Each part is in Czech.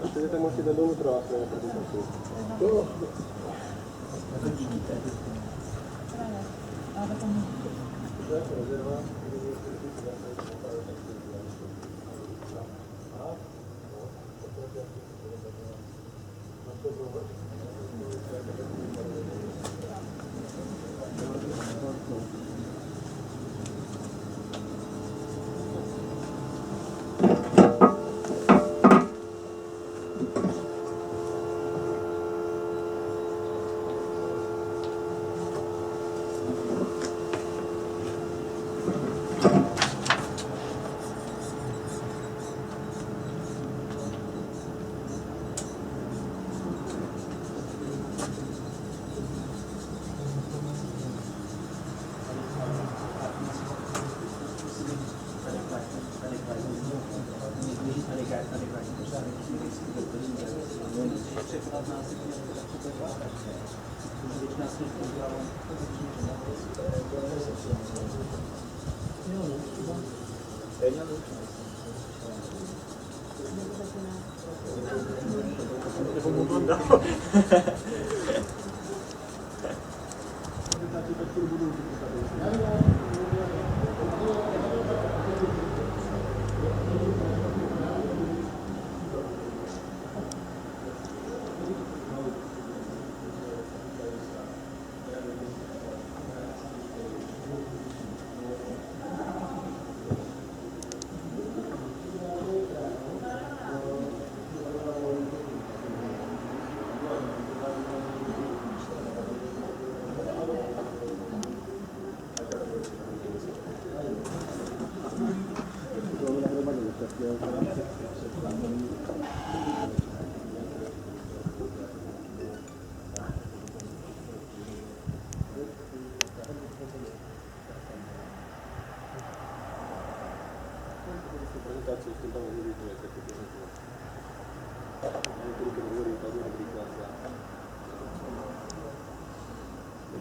Chcete možná jít domů pro své prezentaci. Jo.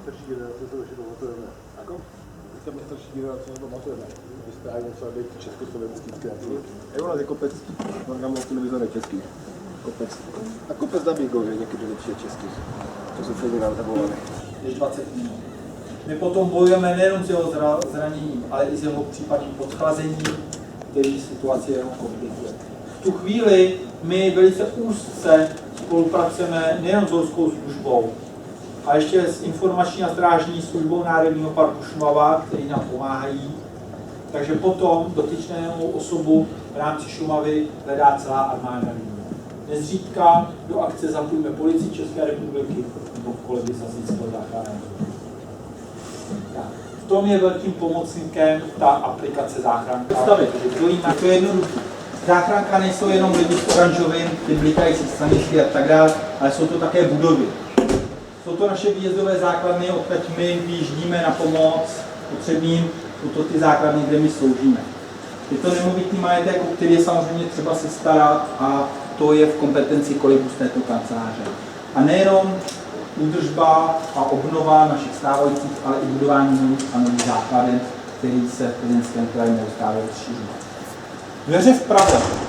Starší generace to už pamatujeme. Jako? Jsem starší generace to pamatujeme. Vy jste ani musel být československý kreativní. Je ona je kopec, mám televizor český. Kopec. A kopec na Bigově, někdy lepší český. To jsou filmy nám zavolali. Je 20 minut. My potom bojujeme nejenom s jeho zraněním, ale i s jeho případným podchlazením, který situaci jenom komplikuje. V tu chvíli my velice úzce spolupracujeme nejen s horskou službou, a ještě s informační a strážní službou Národního parku Šumava, který nám pomáhají. Takže potom dotyčnou osobu v rámci Šumavy hledá celá armáda lidí. Nezřídka do akce zapojíme Policii České republiky nebo kolegy z Hasičského záchranného. V tom je velkým pomocníkem ta aplikace záchranka. To je jednoduché. Záchranka nejsou jenom lidi s oranžovým, ty blikající staničky a tak dále, ale jsou to také budovy. Jsou to naše výjezdové základny, odkud my vyjíždíme na pomoc potřebným, jsou to ty základny, kde my sloužíme. Je to nemovitý majetek, o který je samozřejmě třeba se starat a to je v kompetenci kolegů z této kanceláře. A nejenom údržba a obnova našich stávajících, ale i budování nových a nových základen, který se v Plzeňském kraji neustále rozšiřují. Dveře vpravo.